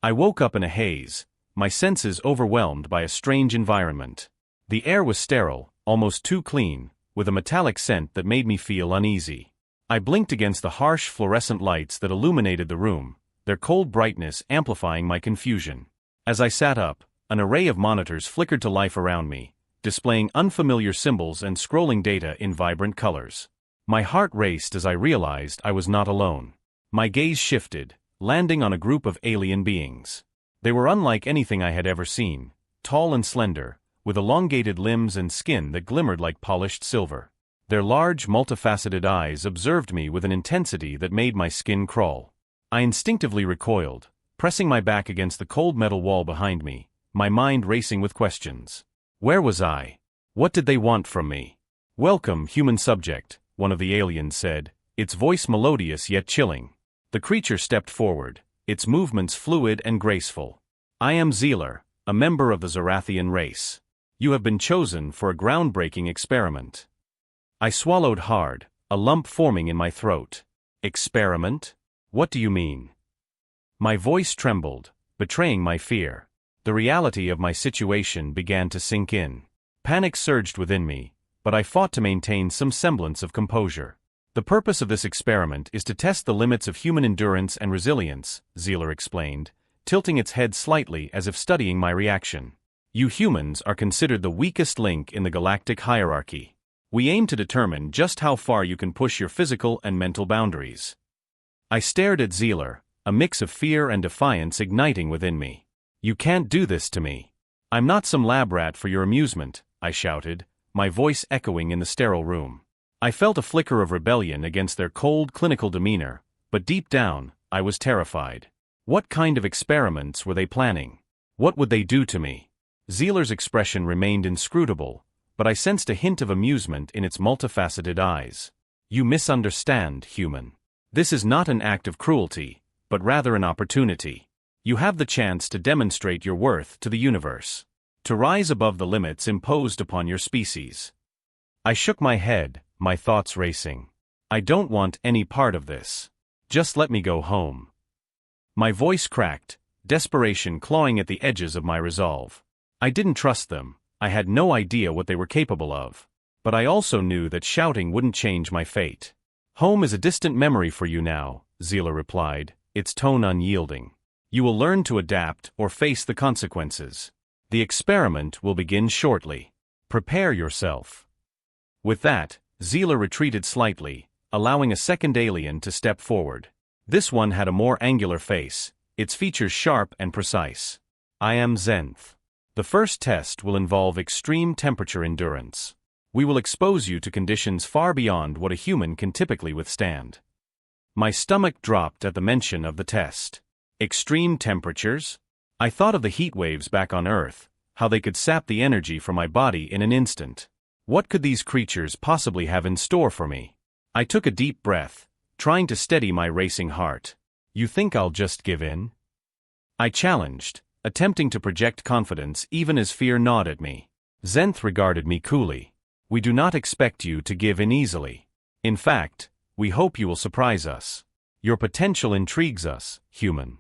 I woke up in a haze, my senses overwhelmed by a strange environment. The air was sterile, almost too clean, with a metallic scent that made me feel uneasy. I blinked against the harsh fluorescent lights that illuminated the room, their cold brightness amplifying my confusion. As I sat up, an array of monitors flickered to life around me, displaying unfamiliar symbols and scrolling data in vibrant colors. My heart raced as I realized I was not alone. My gaze shifted, landing on a group of alien beings. They were unlike anything I had ever seen, tall and slender, with elongated limbs and skin that glimmered like polished silver. Their large, multifaceted eyes observed me with an intensity that made my skin crawl. I instinctively recoiled, pressing my back against the cold metal wall behind me, my mind racing with questions. Where was I? What did they want from me? "Welcome, human subject," one of the aliens said, its voice melodious yet chilling. The creature stepped forward, its movements fluid and graceful. "I am Zealer, a member of the Zorathian race. You have been chosen for a groundbreaking experiment." I swallowed hard, a lump forming in my throat. "Experiment? What do you mean?" My voice trembled, betraying my fear. The reality of my situation began to sink in. Panic surged within me, but I fought to maintain some semblance of composure. "The purpose of this experiment is to test the limits of human endurance and resilience," Zealer explained, tilting its head slightly as if studying my reaction. "You humans are considered the weakest link in the galactic hierarchy. We aim to determine just how far you can push your physical and mental boundaries." I stared at Zealer, a mix of fear and defiance igniting within me. "You can't do this to me. I'm not some lab rat for your amusement," I shouted, my voice echoing in the sterile room. I felt a flicker of rebellion against their cold, clinical demeanor, but deep down, I was terrified. What kind of experiments were they planning? What would they do to me? Zealer's expression remained inscrutable, but I sensed a hint of amusement in its multifaceted eyes. "You misunderstand, human. This is not an act of cruelty, but rather an opportunity. You have the chance to demonstrate your worth to the universe, to rise above the limits imposed upon your species." I shook my head, my thoughts racing. "I don't want any part of this. Just let me go home." My voice cracked, desperation clawing at the edges of my resolve. I didn't trust them, I had no idea what they were capable of. But I also knew that shouting wouldn't change my fate. "Home is a distant memory for you now," Zealer replied, its tone unyielding. "You will learn to adapt or face the consequences. The experiment will begin shortly. Prepare yourself." With that, Zealer retreated slightly, allowing a second alien to step forward. This one had a more angular face, its features sharp and precise. "I am Zenth. The first test will involve extreme temperature endurance. We will expose you to conditions far beyond what a human can typically withstand." My stomach dropped at the mention of the test. Extreme temperatures? I thought of the heat waves back on Earth, how they could sap the energy from my body in an instant. What could these creatures possibly have in store for me? I took a deep breath, trying to steady my racing heart. "You think I'll just give in?" I challenged, attempting to project confidence even as fear gnawed at me. Zenth regarded me coolly. "We do not expect you to give in easily. In fact, we hope you will surprise us. Your potential intrigues us, human."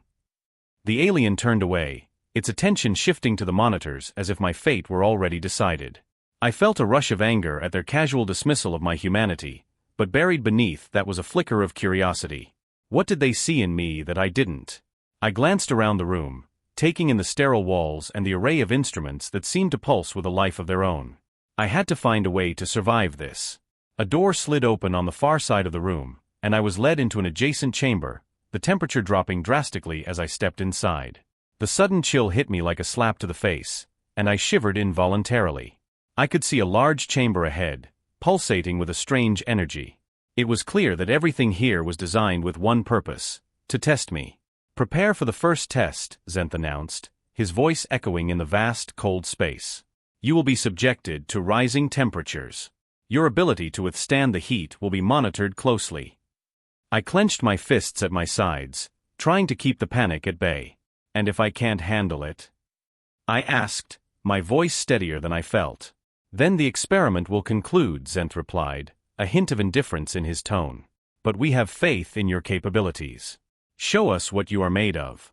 The alien turned away, its attention shifting to the monitors as if my fate were already decided. I felt a rush of anger at their casual dismissal of my humanity, but buried beneath that was a flicker of curiosity. What did they see in me that I didn't? I glanced around the room, taking in the sterile walls and the array of instruments that seemed to pulse with a life of their own. I had to find a way to survive this. A door slid open on the far side of the room, and I was led into an adjacent chamber, the temperature dropping drastically as I stepped inside. The sudden chill hit me like a slap to the face, and I shivered involuntarily. I could see a large chamber ahead, pulsating with a strange energy. It was clear that everything here was designed with one purpose: to test me. "Prepare for the first test," Zenth announced, his voice echoing in the vast, cold space. "You will be subjected to rising temperatures. Your ability to withstand the heat will be monitored closely." I clenched my fists at my sides, trying to keep the panic at bay. "And if I can't handle it?" I asked, my voice steadier than I felt. "Then the experiment will conclude," Zenth replied, a hint of indifference in his tone. "But we have faith in your capabilities. Show us what you are made of."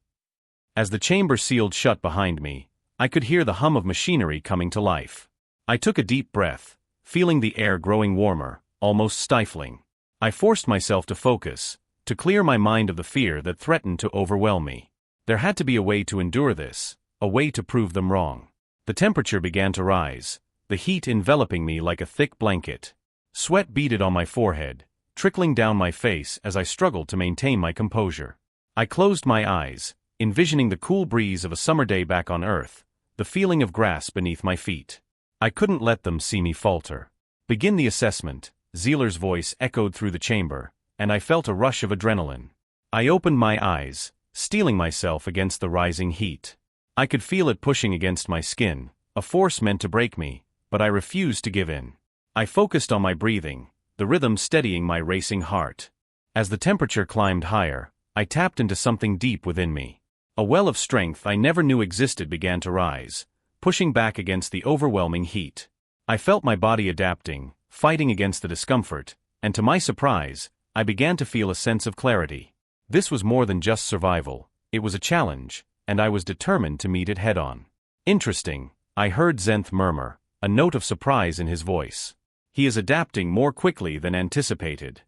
As the chamber sealed shut behind me, I could hear the hum of machinery coming to life. I took a deep breath, feeling the air growing warmer, almost stifling. I forced myself to focus, to clear my mind of the fear that threatened to overwhelm me. There had to be a way to endure this, a way to prove them wrong. The temperature began to rise, the heat enveloping me like a thick blanket. Sweat beaded on my forehead, trickling down my face as I struggled to maintain my composure. I closed my eyes, envisioning the cool breeze of a summer day back on Earth, the feeling of grass beneath my feet. I couldn't let them see me falter. "Begin the assessment," Zeeler's voice echoed through the chamber, and I felt a rush of adrenaline. I opened my eyes, steeling myself against the rising heat. I could feel it pushing against my skin, a force meant to break me, but I refused to give in. I focused on my breathing, the rhythm steadying my racing heart. As the temperature climbed higher, I tapped into something deep within me. A well of strength I never knew existed began to rise, pushing back against the overwhelming heat. I felt my body adapting, fighting against the discomfort, and to my surprise, I began to feel a sense of clarity. This was more than just survival, it was a challenge, and I was determined to meet it head-on. "Interesting," I heard Zenth murmur, a note of surprise in his voice. "He is adapting more quickly than anticipated."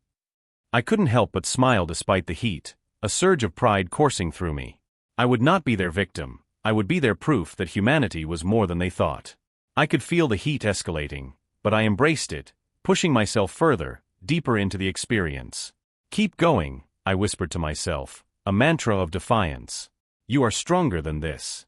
I couldn't help but smile despite the heat, a surge of pride coursing through me. I would not be their victim, I would be their proof that humanity was more than they thought. I could feel the heat escalating, but I embraced it, pushing myself further, deeper into the experience. "Keep going," I whispered to myself, a mantra of defiance. "You are stronger than this."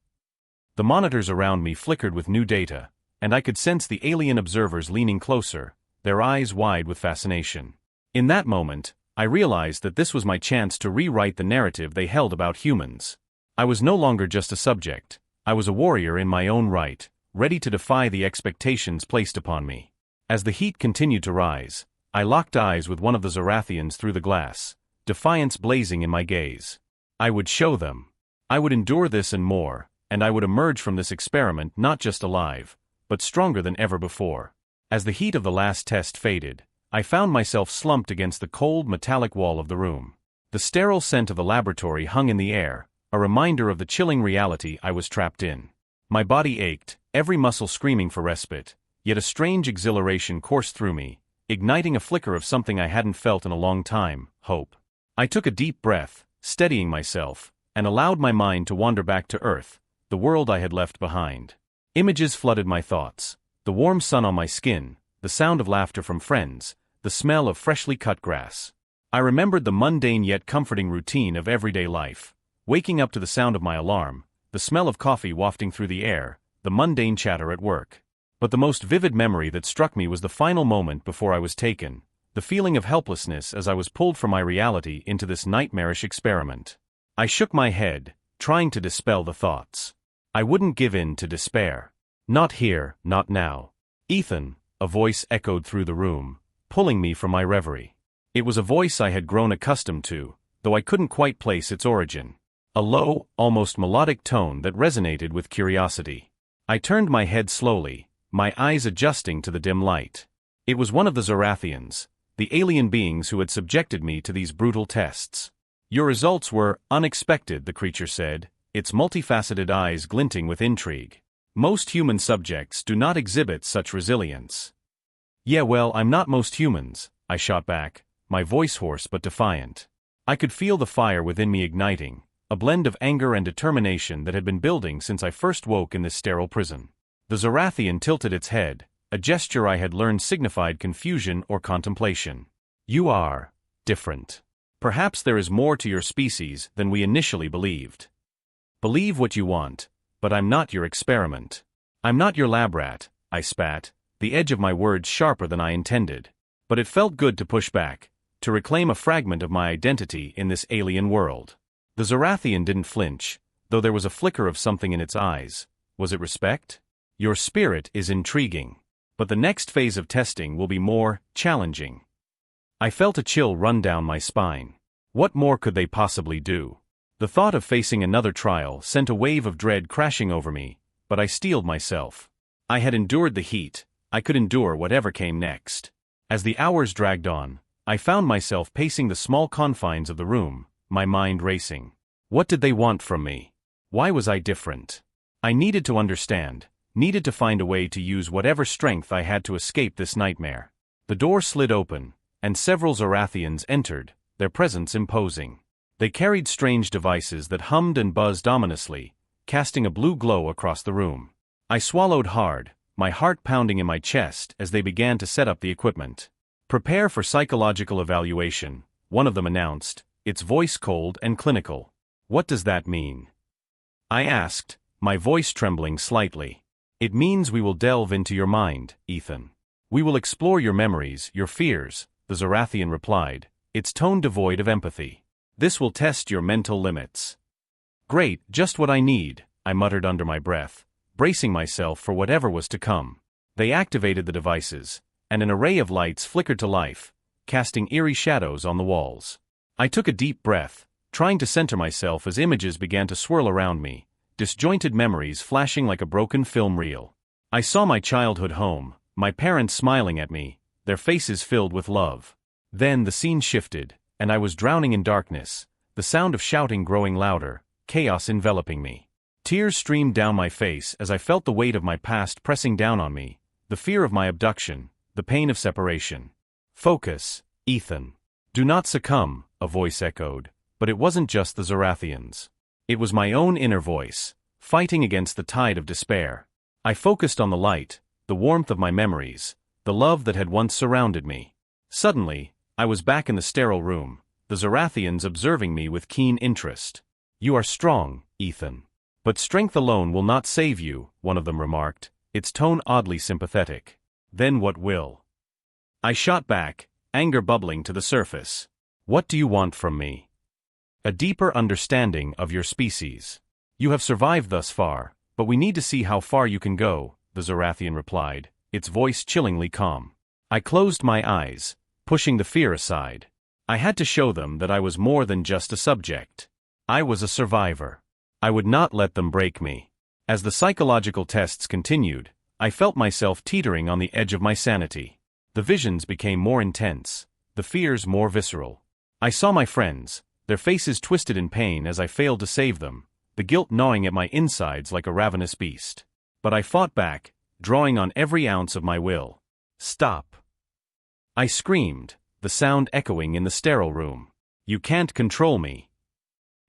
The monitors around me flickered with new data, and I could sense the alien observers leaning closer, their eyes wide with fascination. In that moment, I realized that this was my chance to rewrite the narrative they held about humans. I was no longer just a subject, I was a warrior in my own right, ready to defy the expectations placed upon me. As the heat continued to rise, I locked eyes with one of the Zorathians through the glass, defiance blazing in my gaze. I would show them. I would endure this and more, and I would emerge from this experiment not just alive, but stronger than ever before. As the heat of the last test faded, I found myself slumped against the cold metallic wall of the room. The sterile scent of the laboratory hung in the air, a reminder of the chilling reality I was trapped in. My body ached, every muscle screaming for respite, yet a strange exhilaration coursed through me, igniting a flicker of something I hadn't felt in a long time: hope. I took a deep breath, steadying myself, and allowed my mind to wander back to Earth, the world I had left behind. Images flooded my thoughts: the warm sun on my skin, the sound of laughter from friends, the smell of freshly cut grass. I remembered the mundane yet comforting routine of everyday life. Waking up to the sound of my alarm, the smell of coffee wafting through the air, the mundane chatter at work. But the most vivid memory that struck me was the final moment before I was taken, the feeling of helplessness as I was pulled from my reality into this nightmarish experiment. I shook my head, trying to dispel the thoughts. I wouldn't give in to despair. Not here, not now. "Ethan," a voice echoed through the room, pulling me from my reverie. It was a voice I had grown accustomed to, though I couldn't quite place its origin. A low, almost melodic tone that resonated with curiosity. I turned my head slowly, my eyes adjusting to the dim light. It was one of the Zorathians, the alien beings who had subjected me to these brutal tests. "Your results were unexpected," the creature said, its multifaceted eyes glinting with intrigue. "Most human subjects do not exhibit such resilience." "Yeah, well, I'm not most humans," I shot back, my voice hoarse but defiant. I could feel the fire within me igniting, a blend of anger and determination that had been building since I first woke in this sterile prison. The Zorathian tilted its head, a gesture I had learned signified confusion or contemplation. "You are different. Perhaps there is more to your species than we initially believed. Believe what you want, but I'm not your experiment. I'm not your lab rat," I spat, the edge of my words sharper than I intended. But it felt good to push back, to reclaim a fragment of my identity in this alien world. The Zorathian didn't flinch, though there was a flicker of something in its eyes. Was it respect? "Your spirit is intriguing. But the next phase of testing will be more challenging." I felt a chill run down my spine. What more could they possibly do? The thought of facing another trial sent a wave of dread crashing over me, but I steeled myself. I had endured the heat, I could endure whatever came next. As the hours dragged on, I found myself pacing the small confines of the room, my mind racing. What did they want from me? Why was I different? I needed to understand, needed to find a way to use whatever strength I had to escape this nightmare. The door slid open, and several Zorathians entered, their presence imposing. They carried strange devices that hummed and buzzed ominously, casting a blue glow across the room. I swallowed hard, my heart pounding in my chest as they began to set up the equipment. "Prepare for psychological evaluation," one of them announced, its voice cold and clinical. "What does that mean?" I asked, my voice trembling slightly. "It means we will delve into your mind, Ethan. We will explore your memories, your fears," the Zorathian replied, its tone devoid of empathy. "This will test your mental limits." "Great, just what I need," I muttered under my breath, bracing myself for whatever was to come. They activated the devices, and an array of lights flickered to life, casting eerie shadows on the walls. I took a deep breath, trying to center myself as images began to swirl around me, disjointed memories flashing like a broken film reel. I saw my childhood home, my parents smiling at me, their faces filled with love. Then the scene shifted, and I was drowning in darkness, the sound of shouting growing louder, chaos enveloping me. Tears streamed down my face as I felt the weight of my past pressing down on me, the fear of my abduction, the pain of separation. "Focus, Ethan. Do not succumb," a voice echoed, but it wasn't just the Zorathians. It was my own inner voice, fighting against the tide of despair. I focused on the light, the warmth of my memories, the love that had once surrounded me. Suddenly, I was back in the sterile room, the Zorathians observing me with keen interest. "You are strong, Ethan. But strength alone will not save you," one of them remarked, its tone oddly sympathetic. "Then what will?" I shot back, anger bubbling to the surface. "What do you want from me?" "A deeper understanding of your species. You have survived thus far, but we need to see how far you can go," the Zorathian replied, its voice chillingly calm. I closed my eyes, pushing the fear aside. I had to show them that I was more than just a subject. I was a survivor. I would not let them break me. As the psychological tests continued, I felt myself teetering on the edge of my sanity. The visions became more intense, the fears more visceral. I saw my friends, their faces twisted in pain as I failed to save them, the guilt gnawing at my insides like a ravenous beast. But I fought back, drawing on every ounce of my will. "Stop!" I screamed, the sound echoing in the sterile room. "You can't control me."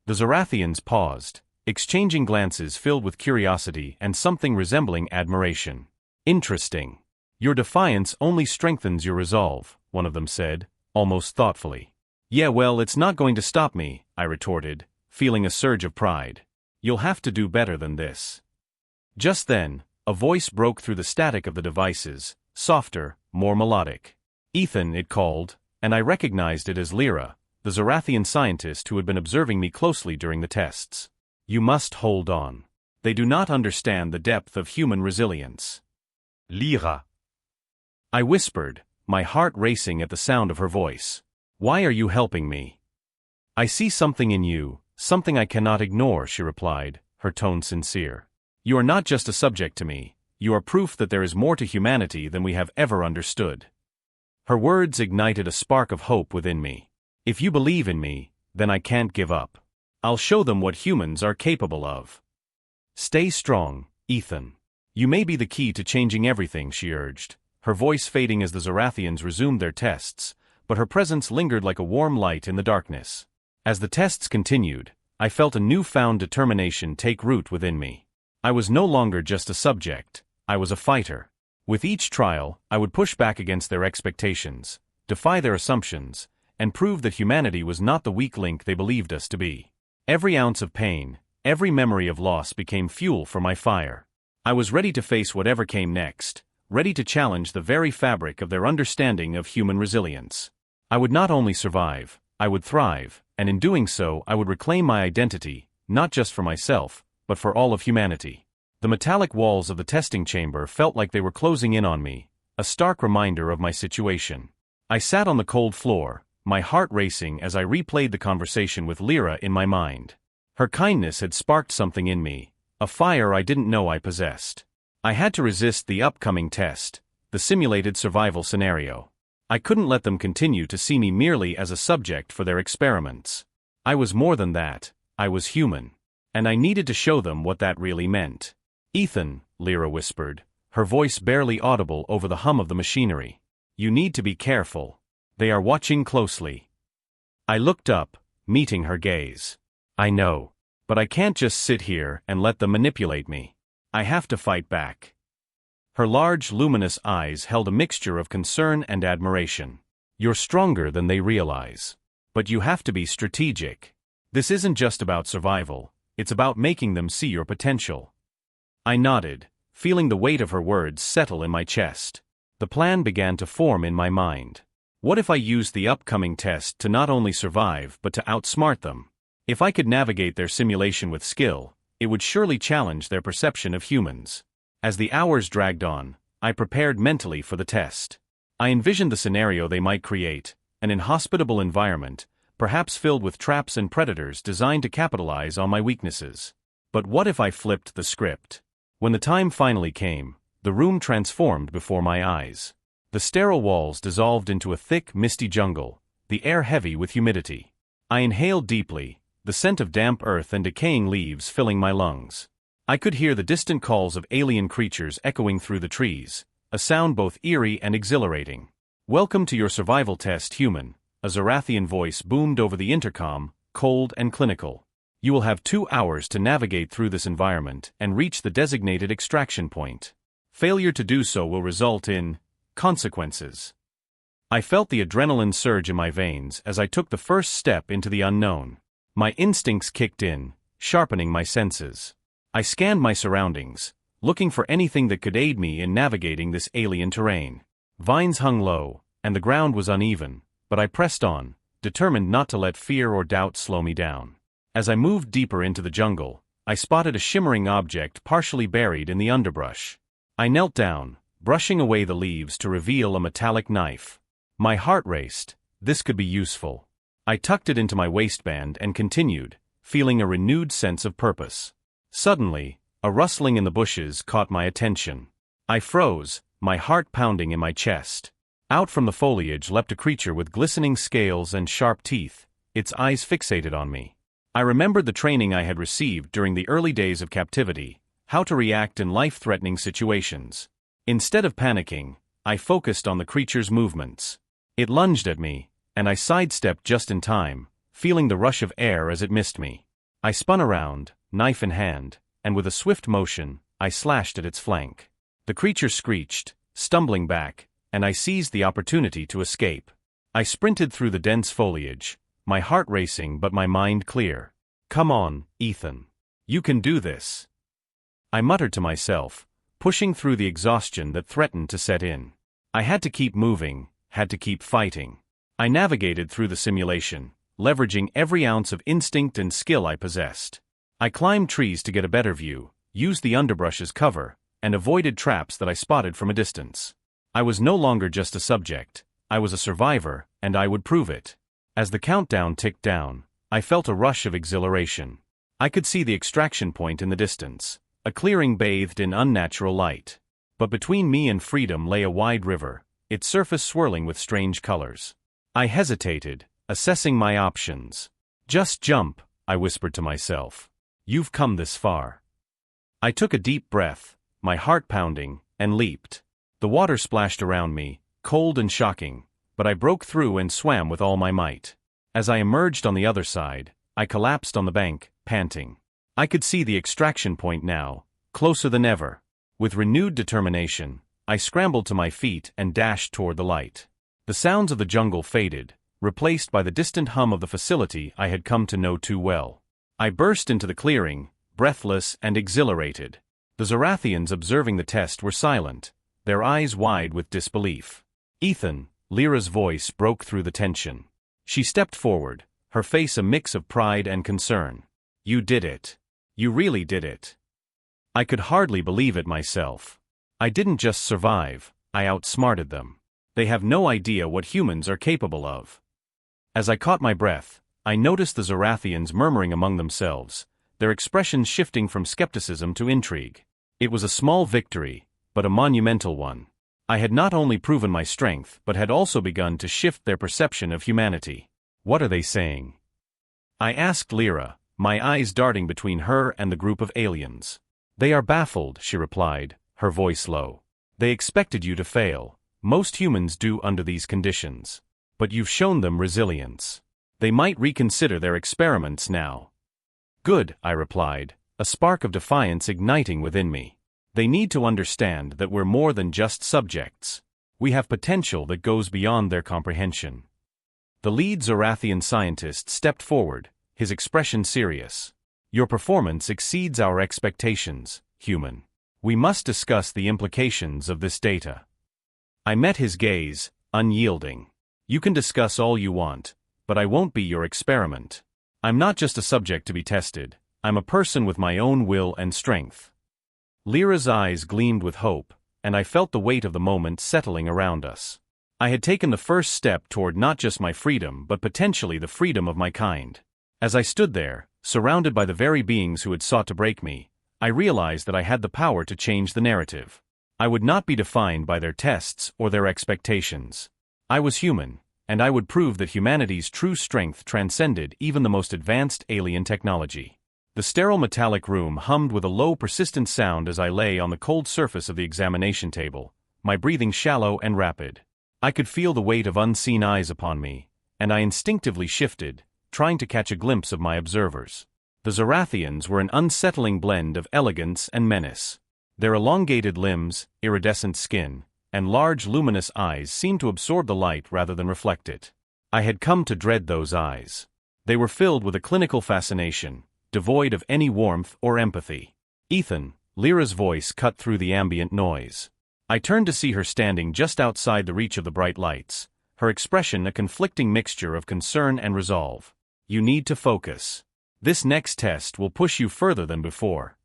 The Zorathians paused, exchanging glances filled with curiosity and something resembling admiration. "Interesting. Your defiance only strengthens your resolve," one of them said, almost thoughtfully. "Yeah, well, it's not going to stop me," I retorted, feeling a surge of pride. "You'll have to do better than this." Just then, a voice broke through the static of the devices, softer, more melodic. "Ethan," it called, and I recognized it as Lyra, the Zorathian scientist who had been observing me closely during the tests. "You must hold on. They do not understand the depth of human resilience." "Lyra," I whispered, my heart racing at the sound of her voice. "Why are you helping me?" "I see something in you, something I cannot ignore," she replied, her tone sincere. "You are not just a subject to me, you are proof that there is more to humanity than we have ever understood." Her words ignited a spark of hope within me. "If you believe in me, then I can't give up. I'll show them what humans are capable of." "Stay strong, Ethan. You may be the key to changing everything," she urged, her voice fading as the Zorathians resumed their tests, but her presence lingered like a warm light in the darkness. As the tests continued, I felt a newfound determination take root within me. I was no longer just a subject, I was a fighter. With each trial, I would push back against their expectations, defy their assumptions, and prove that humanity was not the weak link they believed us to be. Every ounce of pain, every memory of loss became fuel for my fire. I was ready to face whatever came next, ready to challenge the very fabric of their understanding of human resilience. I would not only survive, I would thrive, and in doing so I would reclaim my identity, not just for myself, but for all of humanity. The metallic walls of the testing chamber felt like they were closing in on me, a stark reminder of my situation. I sat on the cold floor, my heart racing as I replayed the conversation with Lyra in my mind. Her kindness had sparked something in me, a fire I didn't know I possessed. I had to resist the upcoming test, the simulated survival scenario. I couldn't let them continue to see me merely as a subject for their experiments. I was more than that, I was human. And I needed to show them what that really meant. "Ethan," Lyra whispered, her voice barely audible over the hum of the machinery. "You need to be careful. They are watching closely." I looked up, meeting her gaze. "I know. But I can't just sit here and let them manipulate me. I have to fight back." Her large, luminous eyes held a mixture of concern and admiration. "You're stronger than they realize. But you have to be strategic. This isn't just about survival, it's about making them see your potential." I nodded, feeling the weight of her words settle in my chest. The plan began to form in my mind. What if I used the upcoming test to not only survive but to outsmart them? If I could navigate their simulation with skill, it would surely challenge their perception of humans. As the hours dragged on, I prepared mentally for the test. I envisioned the scenario they might create, an inhospitable environment, perhaps filled with traps and predators designed to capitalize on my weaknesses. But what if I flipped the script? When the time finally came, the room transformed before my eyes. The sterile walls dissolved into a thick, misty jungle, the air heavy with humidity. I inhaled deeply, the scent of damp earth and decaying leaves filling my lungs. I could hear the distant calls of alien creatures echoing through the trees, a sound both eerie and exhilarating. "Welcome to your survival test, human," a Zarathian voice boomed over the intercom, cold and clinical. "You will have 2 hours to navigate through this environment and reach the designated extraction point. Failure to do so will result in consequences." I felt the adrenaline surge in my veins as I took the first step into the unknown. My instincts kicked in, sharpening my senses. I scanned my surroundings, looking for anything that could aid me in navigating this alien terrain. Vines hung low, and the ground was uneven, but I pressed on, determined not to let fear or doubt slow me down. As I moved deeper into the jungle, I spotted a shimmering object partially buried in the underbrush. I knelt down, brushing away the leaves to reveal a metallic knife. My heart raced. This could be useful. I tucked it into my waistband and continued, feeling a renewed sense of purpose. Suddenly, a rustling in the bushes caught my attention. I froze, my heart pounding in my chest. Out from the foliage leapt a creature with glistening scales and sharp teeth, its eyes fixated on me. I remembered the training I had received during the early days of captivity, how to react in life-threatening situations. Instead of panicking, I focused on the creature's movements. It lunged at me, and I sidestepped just in time, feeling the rush of air as it missed me. I spun around, knife in hand, and with a swift motion, I slashed at its flank. The creature screeched, stumbling back, and I seized the opportunity to escape. I sprinted through the dense foliage, my heart racing but my mind clear. "Come on, Ethan. You can do this," I muttered to myself, pushing through the exhaustion that threatened to set in. I had to keep moving, had to keep fighting. I navigated through the simulation, leveraging every ounce of instinct and skill I possessed. I climbed trees to get a better view, used the underbrush as cover, and avoided traps that I spotted from a distance. I was no longer just a subject, I was a survivor, and I would prove it. As the countdown ticked down, I felt a rush of exhilaration. I could see the extraction point in the distance, a clearing bathed in unnatural light. But between me and freedom lay a wide river, its surface swirling with strange colors. I hesitated, assessing my options. "Just jump," I whispered to myself. "You've come this far." I took a deep breath, my heart pounding, and leaped. The water splashed around me, cold and shocking, but I broke through and swam with all my might. As I emerged on the other side, I collapsed on the bank, panting. I could see the extraction point now, closer than ever. With renewed determination, I scrambled to my feet and dashed toward the light. The sounds of the jungle faded, replaced by the distant hum of the facility I had come to know too well. I burst into the clearing, breathless and exhilarated. The Zarathians observing the test were silent, their eyes wide with disbelief. "Ethan," Lyra's voice broke through the tension. She stepped forward, her face a mix of pride and concern. "You did it. You really did it." I could hardly believe it myself. I didn't just survive, I outsmarted them. They have no idea what humans are capable of. As I caught my breath, I noticed the Zarathians murmuring among themselves, their expressions shifting from skepticism to intrigue. It was a small victory, but a monumental one. I had not only proven my strength but had also begun to shift their perception of humanity. "What are they saying?" I asked Lyra, my eyes darting between her and the group of aliens. "They are baffled," she replied, her voice low. "They expected you to fail. Most humans do under these conditions. But you've shown them resilience. They might reconsider their experiments now." "Good," I replied, a spark of defiance igniting within me. "They need to understand that we're more than just subjects. We have potential that goes beyond their comprehension." The lead Zorathian scientist stepped forward, his expression serious. "Your performance exceeds our expectations, human. We must discuss the implications of this data." I met his gaze, unyielding. "You can discuss all you want, but I won't be your experiment. I'm not just a subject to be tested, I'm a person with my own will and strength." Lyra's eyes gleamed with hope, and I felt the weight of the moment settling around us. I had taken the first step toward not just my freedom but potentially the freedom of my kind. As I stood there, surrounded by the very beings who had sought to break me, I realized that I had the power to change the narrative. I would not be defined by their tests or their expectations. I was human, and I would prove that humanity's true strength transcended even the most advanced alien technology. The sterile metallic room hummed with a low persistent sound as I lay on the cold surface of the examination table, my breathing shallow and rapid. I could feel the weight of unseen eyes upon me, and I instinctively shifted, trying to catch a glimpse of my observers. The Zorathians were an unsettling blend of elegance and menace. Their elongated limbs, iridescent skin, and large luminous eyes seemed to absorb the light rather than reflect it. I had come to dread those eyes. They were filled with a clinical fascination, devoid of any warmth or empathy. "Ethan," Lyra's voice cut through the ambient noise. I turned to see her standing just outside the reach of the bright lights, her expression a conflicting mixture of concern and resolve. "You need to focus. This next test will push you further than before."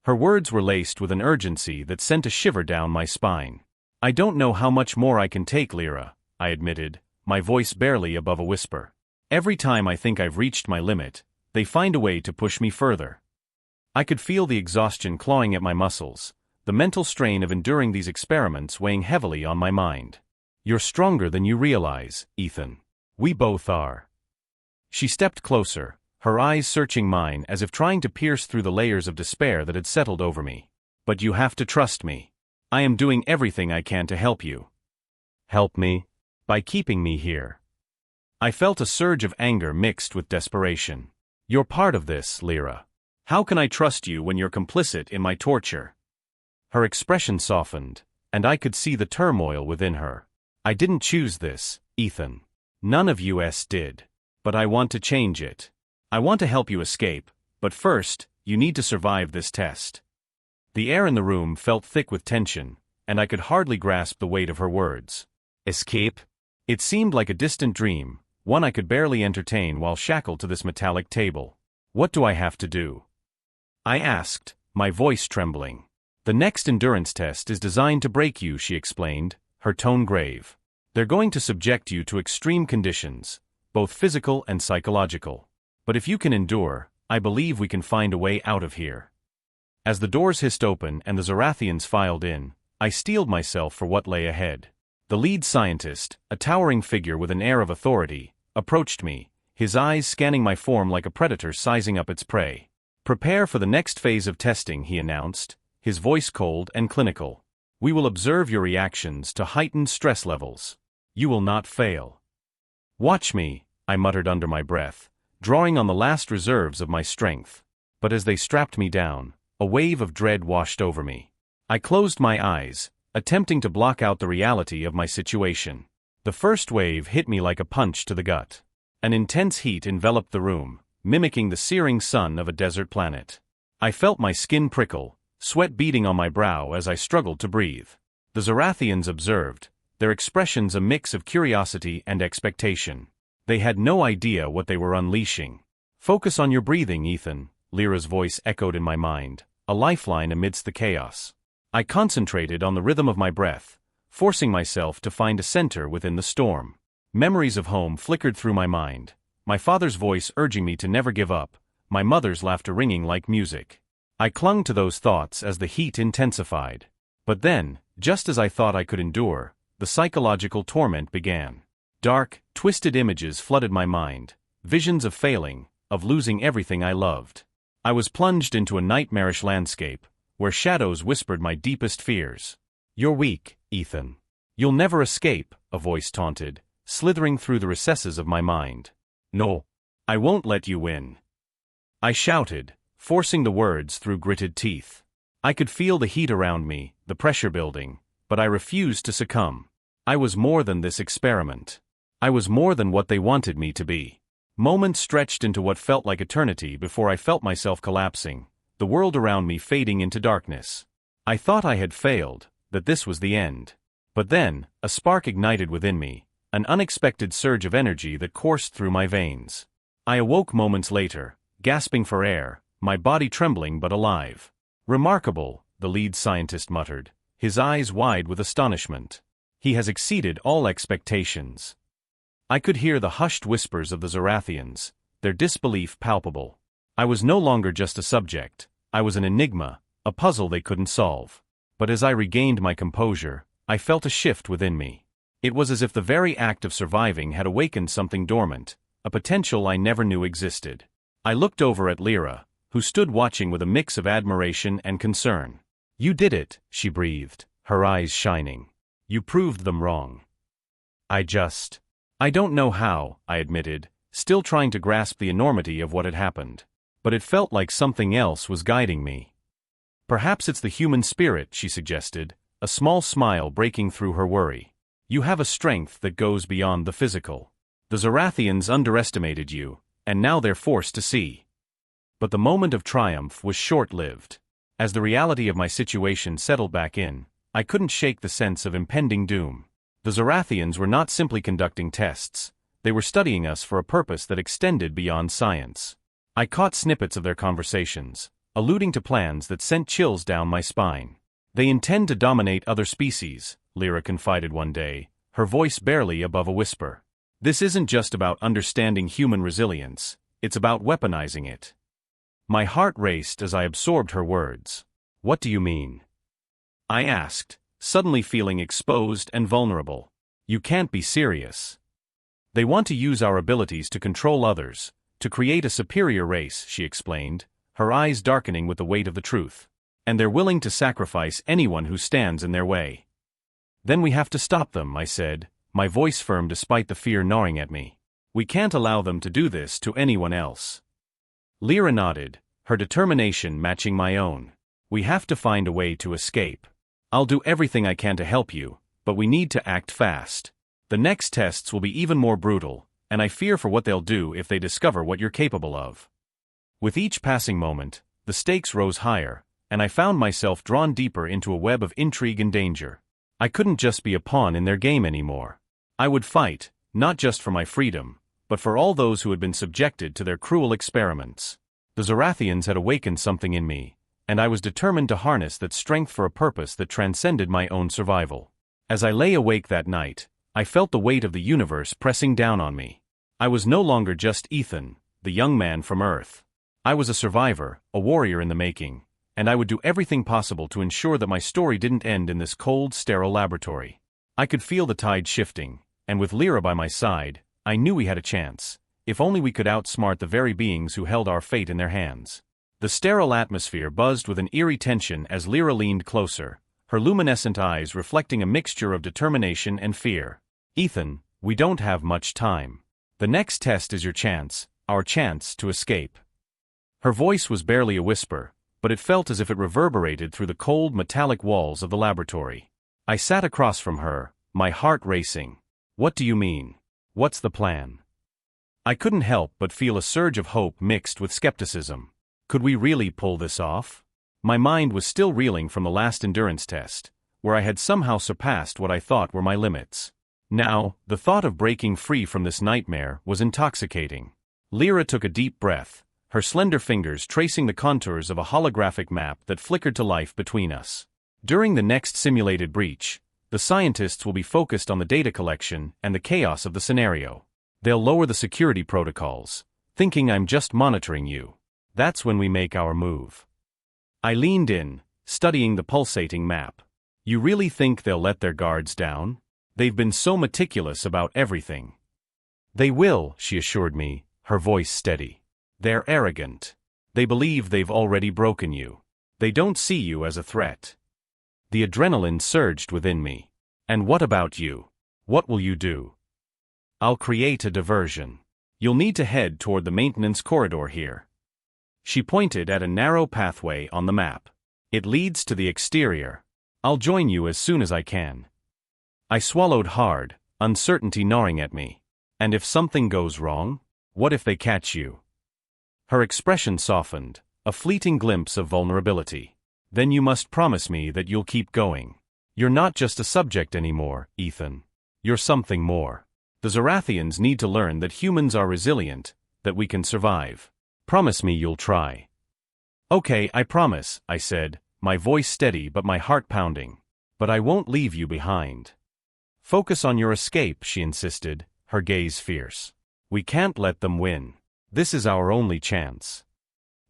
Her words were laced with an urgency that sent a shiver down my spine. "I don't know how much more I can take, Lyra," I admitted, my voice barely above a whisper. "Every time I think I've reached my limit, they find a way to push me further." I could feel the exhaustion clawing at my muscles, the mental strain of enduring these experiments weighing heavily on my mind. "You're stronger than you realize, Ethan. We both are." She stepped closer, her eyes searching mine as if trying to pierce through the layers of despair that had settled over me. "But you have to trust me. I am doing everything I can to help you." "Help me?" "By keeping me here." I felt a surge of anger mixed with desperation. "You're part of this, Lyra. How can I trust you when you're complicit in my torture?" Her expression softened, and I could see the turmoil within her. "I didn't choose this, Ethan. None of us did. But I want to change it. I want to help you escape, but first, you need to survive this test." The air in the room felt thick with tension, and I could hardly grasp the weight of her words. "Escape?" It seemed like a distant dream, one I could barely entertain while shackled to this metallic table. "What do I have to do?" I asked, my voice trembling. "The next endurance test is designed to break you," she explained, her tone grave. "They're going to subject you to extreme conditions, both physical and psychological. But if you can endure, I believe we can find a way out of here." As the doors hissed open and the Zorathians filed in, I steeled myself for what lay ahead. The lead scientist, a towering figure with an air of authority, approached me, his eyes scanning my form like a predator sizing up its prey. "Prepare for the next phase of testing," he announced, his voice cold and clinical. "We will observe your reactions to heightened stress levels. You will not fail." "Watch me," I muttered under my breath, drawing on the last reserves of my strength. But as they strapped me down, a wave of dread washed over me. I closed my eyes, attempting to block out the reality of my situation. The first wave hit me like a punch to the gut. An intense heat enveloped the room, mimicking the searing sun of a desert planet. I felt my skin prickle, sweat beading on my brow as I struggled to breathe. The Zorathians observed, their expressions a mix of curiosity and expectation. They had no idea what they were unleashing. "Focus on your breathing, Ethan," Lyra's voice echoed in my mind, a lifeline amidst the chaos. I concentrated on the rhythm of my breath, forcing myself to find a center within the storm. Memories of home flickered through my mind, my father's voice urging me to never give up, my mother's laughter ringing like music. I clung to those thoughts as the heat intensified. But then, just as I thought I could endure, the psychological torment began. Dark, twisted images flooded my mind, visions of failing, of losing everything I loved. I was plunged into a nightmarish landscape, where shadows whispered my deepest fears. "You're weak, Ethan. You'll never escape," a voice taunted, slithering through the recesses of my mind. "No. I won't let you win," I shouted, forcing the words through gritted teeth. I could feel the heat around me, the pressure building, but I refused to succumb. I was more than this experiment. I was more than what they wanted me to be. Moments stretched into what felt like eternity before I felt myself collapsing, the world around me fading into darkness. I thought I had failed, that this was the end. But then, a spark ignited within me, an unexpected surge of energy that coursed through my veins. I awoke moments later, gasping for air, my body trembling but alive. "Remarkable," the lead scientist muttered, his eyes wide with astonishment. "He has exceeded all expectations." I could hear the hushed whispers of the Zorathians, their disbelief palpable. I was no longer just a subject, I was an enigma, a puzzle they couldn't solve. But as I regained my composure, I felt a shift within me. It was as if the very act of surviving had awakened something dormant, a potential I never knew existed. I looked over at Lyra, who stood watching with a mix of admiration and concern. "You did it," she breathed, her eyes shining. "You proved them wrong." I don't know how," I admitted, still trying to grasp the enormity of what had happened. But it felt like something else was guiding me. "Perhaps it's the human spirit," she suggested, a small smile breaking through her worry. "You have a strength that goes beyond the physical. The Zorathians underestimated you, and now they're forced to see." But the moment of triumph was short-lived. As the reality of my situation settled back in, I couldn't shake the sense of impending doom. The Zorathians were not simply conducting tests, they were studying us for a purpose that extended beyond science. I caught snippets of their conversations, alluding to plans that sent chills down my spine. "They intend to dominate other species," Lyra confided one day, her voice barely above a whisper. "This isn't just about understanding human resilience, it's about weaponizing it." My heart raced as I absorbed her words. "What do you mean?" I asked, suddenly feeling exposed and vulnerable. "You can't be serious." "They want to use our abilities to control others, to create a superior race," she explained, her eyes darkening with the weight of the truth. "And they're willing to sacrifice anyone who stands in their way." "Then we have to stop them," I said, my voice firm despite the fear gnawing at me. "We can't allow them to do this to anyone else." Lyra nodded, her determination matching my own. "We have to find a way to escape. I'll do everything I can to help you, but we need to act fast. The next tests will be even more brutal, and I fear for what they'll do if they discover what you're capable of." With each passing moment, the stakes rose higher, and I found myself drawn deeper into a web of intrigue and danger. I couldn't just be a pawn in their game anymore. I would fight, not just for my freedom, but for all those who had been subjected to their cruel experiments. The Zorathians had awakened something in me, and I was determined to harness that strength for a purpose that transcended my own survival. As I lay awake that night, I felt the weight of the universe pressing down on me. I was no longer just Ethan, the young man from Earth. I was a survivor, a warrior in the making, and I would do everything possible to ensure that my story didn't end in this cold, sterile laboratory. I could feel the tide shifting, and with Lyra by my side, I knew we had a chance, if only we could outsmart the very beings who held our fate in their hands. The sterile atmosphere buzzed with an eerie tension as Lyra leaned closer, her luminescent eyes reflecting a mixture of determination and fear. "Ethan, we don't have much time. The next test is your chance, our chance to escape." Her voice was barely a whisper, but it felt as if it reverberated through the cold metallic walls of the laboratory. I sat across from her, my heart racing. "What do you mean? What's the plan?" I couldn't help but feel a surge of hope mixed with skepticism. Could we really pull this off? My mind was still reeling from the last endurance test, where I had somehow surpassed what I thought were my limits. Now, the thought of breaking free from this nightmare was intoxicating. Lyra took a deep breath, her slender fingers tracing the contours of a holographic map that flickered to life between us. "During the next simulated breach, the scientists will be focused on the data collection and the chaos of the scenario. They'll lower the security protocols, thinking I'm just monitoring you. That's when we make our move." I leaned in, studying the pulsating map. "You really think they'll let their guards down? They've been so meticulous about everything." "They will," she assured me, her voice steady. They're arrogant. They believe they've already broken you. They don't see you as a threat. The adrenaline surged within me. And what about you? What will you do? I'll create a diversion. You'll need to head toward the maintenance corridor here. She pointed at a narrow pathway on the map. It leads to the exterior. I'll join you as soon as I can. I swallowed hard, uncertainty gnawing at me. And if something goes wrong? What if they catch you? Her expression softened, a fleeting glimpse of vulnerability. Then you must promise me that you'll keep going. You're not just a subject anymore, Ethan. You're something more. The Zorathians need to learn that humans are resilient, that we can survive. Promise me you'll try. Okay, I promise, I said, my voice steady but my heart pounding. But I won't leave you behind. Focus on your escape, she insisted, her gaze fierce. We can't let them win. This is our only chance.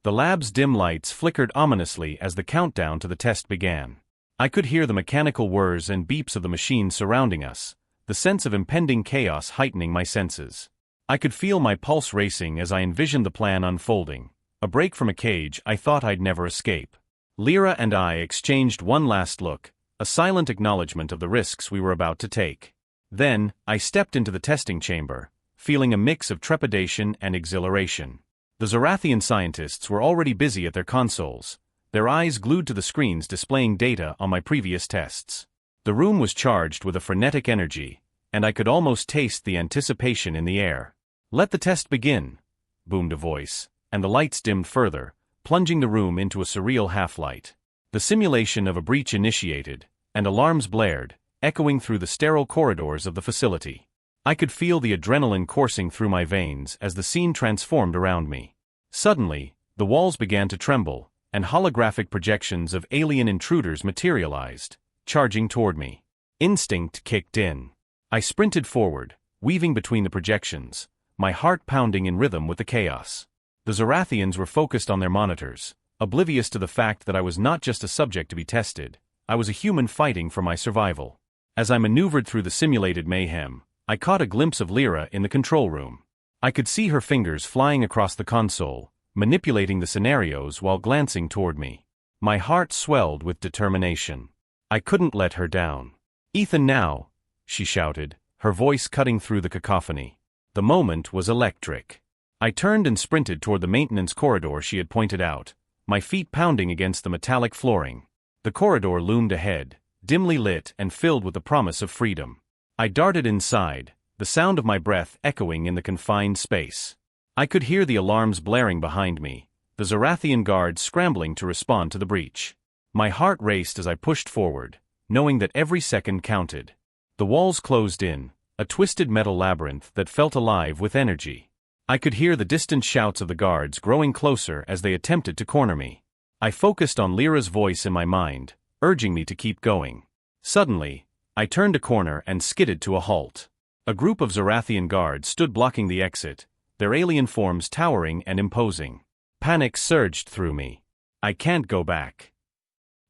The lab's dim lights flickered ominously as the countdown to the test began. I could hear the mechanical whirs and beeps of the machines surrounding us, the sense of impending chaos heightening my senses. I could feel my pulse racing as I envisioned the plan unfolding, a break from a cage I thought I'd never escape. Lyra and I exchanged one last look, a silent acknowledgement of the risks we were about to take. Then, I stepped into the testing chamber, feeling a mix of trepidation and exhilaration. The Zorathian scientists were already busy at their consoles, their eyes glued to the screens displaying data on my previous tests. The room was charged with a frenetic energy, and I could almost taste the anticipation in the air. Let the test begin, boomed a voice, and the lights dimmed further, plunging the room into a surreal half-light. The simulation of a breach initiated, and alarms blared, echoing through the sterile corridors of the facility. I could feel the adrenaline coursing through my veins as the scene transformed around me. Suddenly, the walls began to tremble, and holographic projections of alien intruders materialized, charging toward me. Instinct kicked in. I sprinted forward, weaving between the projections, my heart pounding in rhythm with the chaos. The Zorathians were focused on their monitors, oblivious to the fact that I was not just a subject to be tested, I was a human fighting for my survival. As I maneuvered through the simulated mayhem, I caught a glimpse of Lyra in the control room. I could see her fingers flying across the console, manipulating the scenarios while glancing toward me. My heart swelled with determination. I couldn't let her down. Ethan now, she shouted, her voice cutting through the cacophony. The moment was electric. I turned and sprinted toward the maintenance corridor she had pointed out, my feet pounding against the metallic flooring. The corridor loomed ahead, dimly lit and filled with the promise of freedom. I darted inside, the sound of my breath echoing in the confined space. I could hear the alarms blaring behind me, the Zorathian guards scrambling to respond to the breach. My heart raced as I pushed forward, knowing that every second counted. The walls closed in, a twisted metal labyrinth that felt alive with energy. I could hear the distant shouts of the guards growing closer as they attempted to corner me. I focused on Lyra's voice in my mind, urging me to keep going. Suddenly, I turned a corner and skidded to a halt. A group of Zorathian guards stood blocking the exit, their alien forms towering and imposing. Panic surged through me. I can't go back.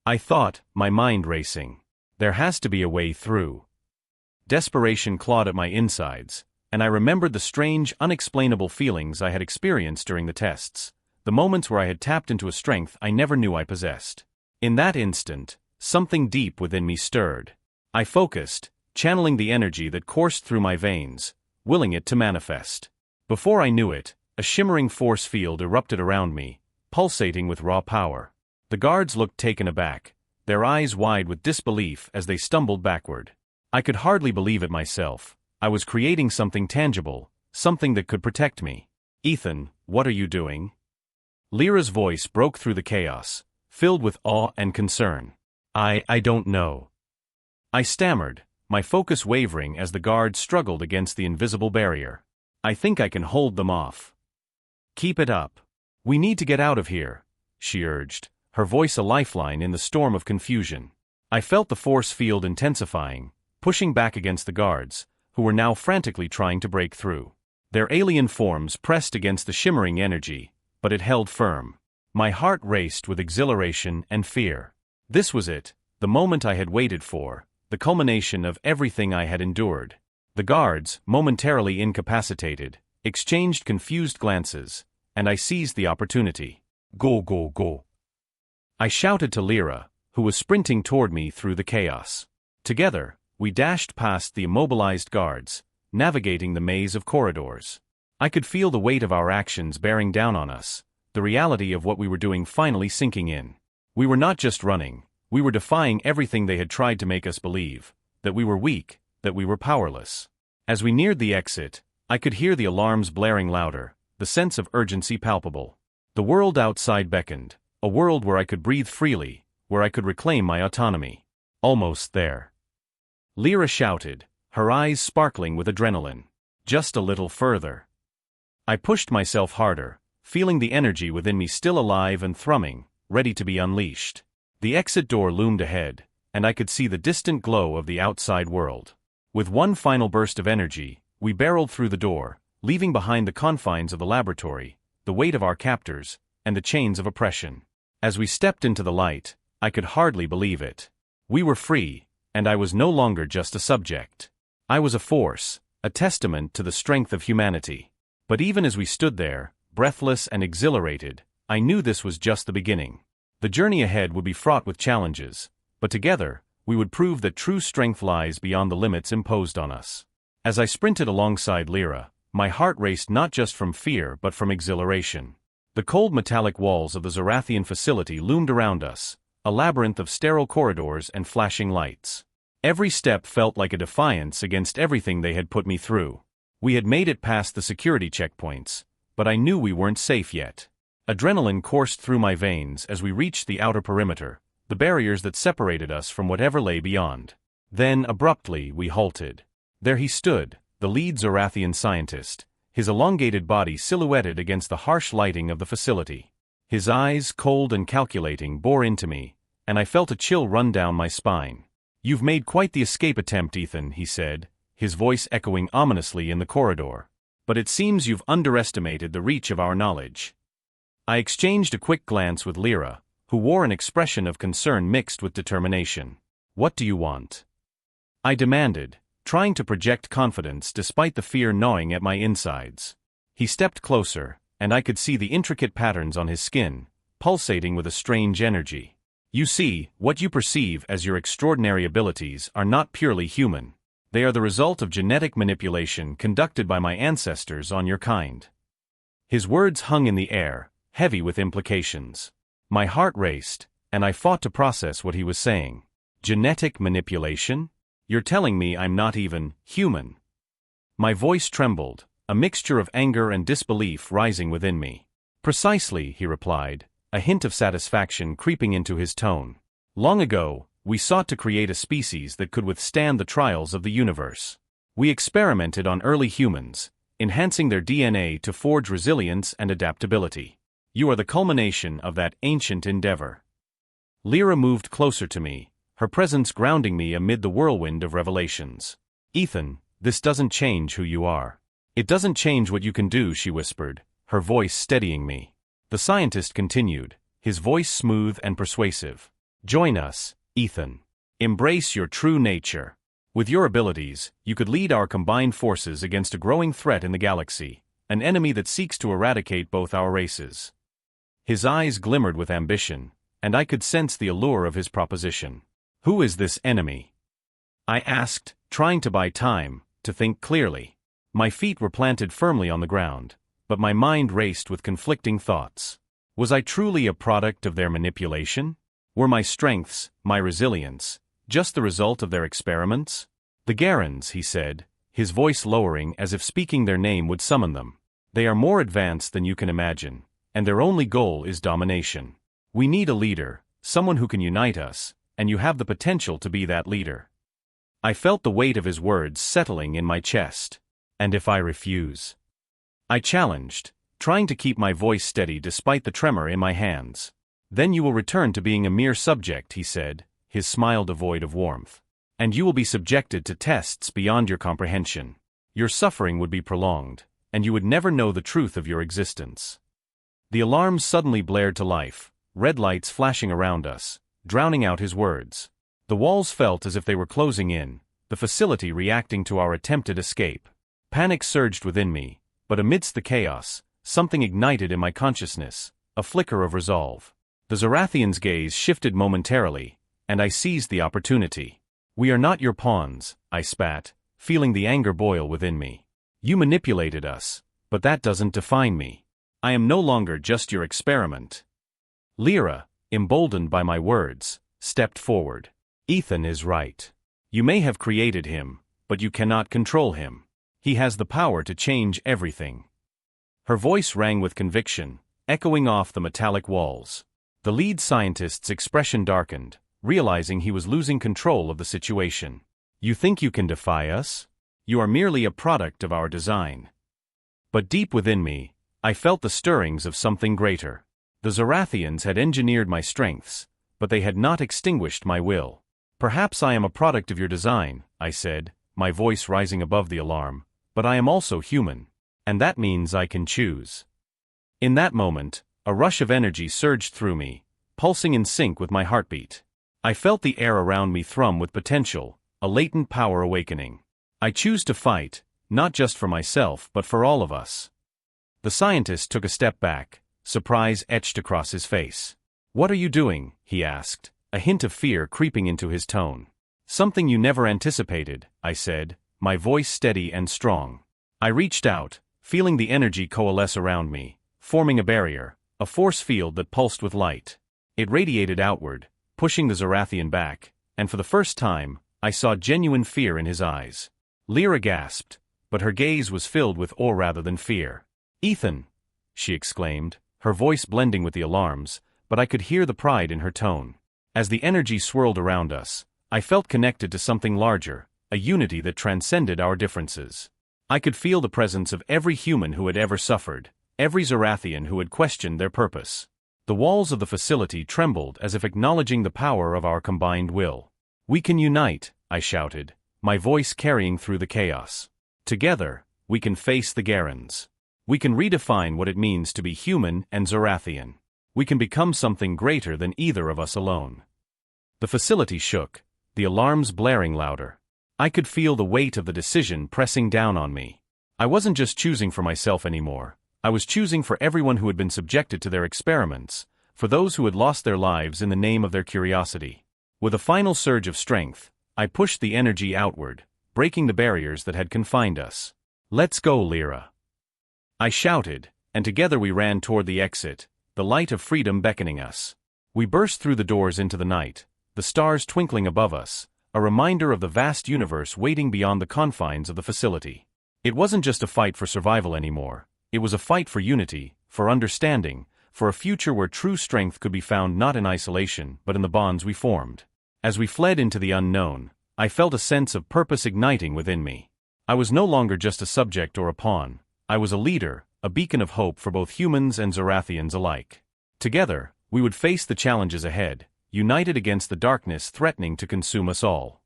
I thought, my mind racing. There has to be a way through. Desperation clawed at my insides, and I remembered the strange, unexplainable feelings I had experienced during the tests, the moments where I had tapped into a strength I never knew I possessed. In that instant, something deep within me stirred. I focused, channeling the energy that coursed through my veins, willing it to manifest. Before I knew it, a shimmering force field erupted around me, pulsating with raw power. The guards looked taken aback, their eyes wide with disbelief as they stumbled backward. I could hardly believe it myself. I was creating something tangible, something that could protect me. Ethan, what are you doing? Lyra's voice broke through the chaos, filled with awe and concern. I don't know. I stammered, my focus wavering as the guards struggled against the invisible barrier. I think I can hold them off. Keep it up. We need to get out of here, she urged, her voice a lifeline in the storm of confusion. I felt the force field intensifying, pushing back against the guards, who were now frantically trying to break through. Their alien forms pressed against the shimmering energy, but it held firm. My heart raced with exhilaration and fear. This was it, the moment I had waited for, the culmination of everything I had endured. The guards, momentarily incapacitated, exchanged confused glances, and I seized the opportunity. Go, go, go. I shouted to Lyra, who was sprinting toward me through the chaos. Together, we dashed past the immobilized guards, navigating the maze of corridors. I could feel the weight of our actions bearing down on us, the reality of what we were doing finally sinking in. We were not just running, we were defying everything they had tried to make us believe, that we were weak, that we were powerless. As we neared the exit, I could hear the alarms blaring louder, the sense of urgency palpable. The world outside beckoned, a world where I could breathe freely, where I could reclaim my autonomy. Almost there. Lyra shouted, her eyes sparkling with adrenaline. Just a little further. I pushed myself harder, feeling the energy within me still alive and thrumming, ready to be unleashed. The exit door loomed ahead, and I could see the distant glow of the outside world. With one final burst of energy, we barreled through the door, leaving behind the confines of the laboratory, the weight of our captors, and the chains of oppression. As we stepped into the light, I could hardly believe it. We were free, and I was no longer just a subject. I was a force, a testament to the strength of humanity. But even as we stood there, breathless and exhilarated, I knew this was just the beginning. The journey ahead would be fraught with challenges, but together, we would prove that true strength lies beyond the limits imposed on us. As I sprinted alongside Lyra, my heart raced not just from fear but from exhilaration. The cold metallic walls of the Zorathian facility loomed around us, a labyrinth of sterile corridors and flashing lights. Every step felt like a defiance against everything they had put me through. We had made it past the security checkpoints, but I knew we weren't safe yet. Adrenaline coursed through my veins as we reached the outer perimeter, the barriers that separated us from whatever lay beyond. Then, abruptly, we halted. There he stood, the lead Zorathian scientist, his elongated body silhouetted against the harsh lighting of the facility. His eyes, cold and calculating, bore into me, and I felt a chill run down my spine. "You've made quite the escape attempt, Ethan," he said, his voice echoing ominously in the corridor. "But it seems you've underestimated the reach of our knowledge." I exchanged a quick glance with Lyra, who wore an expression of concern mixed with determination. "What do you want?" I demanded, trying to project confidence despite the fear gnawing at my insides. He stepped closer, and I could see the intricate patterns on his skin, pulsating with a strange energy. "You see, what you perceive as your extraordinary abilities are not purely human. They are the result of genetic manipulation conducted by my ancestors on your kind." His words hung in the air, heavy with implications. My heart raced, and I fought to process what he was saying. Genetic manipulation? You're telling me I'm not even human? My voice trembled, a mixture of anger and disbelief rising within me. "Precisely," he replied, a hint of satisfaction creeping into his tone. "Long ago, we sought to create a species that could withstand the trials of the universe. We experimented on early humans, enhancing their DNA to forge resilience and adaptability. You are the culmination of that ancient endeavor." Lyra moved closer to me, her presence grounding me amid the whirlwind of revelations. "Ethan, this doesn't change who you are. It doesn't change what you can do," she whispered, her voice steadying me. The scientist continued, his voice smooth and persuasive. "Join us, Ethan. Embrace your true nature. With your abilities, you could lead our combined forces against a growing threat in the galaxy, an enemy that seeks to eradicate both our races." His eyes glimmered with ambition, and I could sense the allure of his proposition. "Who is this enemy?" I asked, trying to buy time, to think clearly. My feet were planted firmly on the ground, but my mind raced with conflicting thoughts. Was I truly a product of their manipulation? Were my strengths, my resilience, just the result of their experiments? "The Garans," he said, his voice lowering as if speaking their name would summon them. "They are more advanced than you can imagine, and their only goal is domination. We need a leader, someone who can unite us, and you have the potential to be that leader." I felt the weight of his words settling in my chest. "And if I refuse?" I challenged, trying to keep my voice steady despite the tremor in my hands. "Then you will return to being a mere subject," he said, his smile devoid of warmth. "And you will be subjected to tests beyond your comprehension. Your suffering would be prolonged, and you would never know the truth of your existence." The alarms suddenly blared to life, red lights flashing around us, drowning out his words. The walls felt as if they were closing in, the facility reacting to our attempted escape. Panic surged within me, but amidst the chaos, something ignited in my consciousness, a flicker of resolve. The Zorathian's gaze shifted momentarily, and I seized the opportunity. "We are not your pawns," I spat, feeling the anger boil within me. "You manipulated us, but that doesn't define me. I am no longer just your experiment." Lyra, emboldened by my words, stepped forward. "Ethan is right. You may have created him, but you cannot control him. He has the power to change everything." Her voice rang with conviction, echoing off the metallic walls. The lead scientist's expression darkened, realizing he was losing control of the situation. "You think you can defy us? You are merely a product of our design." But deep within me, I felt the stirrings of something greater. The Zorathians had engineered my strengths, but they had not extinguished my will. "Perhaps I am a product of your design," I said, my voice rising above the alarm, "but I am also human, and that means I can choose." In that moment, a rush of energy surged through me, pulsing in sync with my heartbeat. I felt the air around me thrum with potential, a latent power awakening. I choose to fight, not just for myself but for all of us. The scientist took a step back, surprise etched across his face. "What are you doing?" he asked, a hint of fear creeping into his tone. "Something you never anticipated," I said, my voice steady and strong. I reached out, feeling the energy coalesce around me, forming a barrier, a force field that pulsed with light. It radiated outward, pushing the Zorathian back, and for the first time, I saw genuine fear in his eyes. Lyra gasped, but her gaze was filled with awe rather than fear. "Ethan!" she exclaimed, her voice blending with the alarms, but I could hear the pride in her tone. As the energy swirled around us, I felt connected to something larger, a unity that transcended our differences. I could feel the presence of every human who had ever suffered, every Zorathian who had questioned their purpose. The walls of the facility trembled as if acknowledging the power of our combined will. "We can unite," I shouted, my voice carrying through the chaos. "Together, we can face the Garans. We can redefine what it means to be human and Zorathian. We can become something greater than either of us alone." The facility shook, the alarms blaring louder. I could feel the weight of the decision pressing down on me. I wasn't just choosing for myself anymore. I was choosing for everyone who had been subjected to their experiments, for those who had lost their lives in the name of their curiosity. With a final surge of strength, I pushed the energy outward, breaking the barriers that had confined us. "Let's go, Lyra!" I shouted, and together we ran toward the exit, the light of freedom beckoning us. We burst through the doors into the night, the stars twinkling above us, a reminder of the vast universe waiting beyond the confines of the facility. It wasn't just a fight for survival anymore. It was a fight for unity, for understanding, for a future where true strength could be found not in isolation but in the bonds we formed. As we fled into the unknown, I felt a sense of purpose igniting within me. I was no longer just a subject or a pawn. I was a leader, a beacon of hope for both humans and Zorathians alike. Together, we would face the challenges ahead, united against the darkness threatening to consume us all.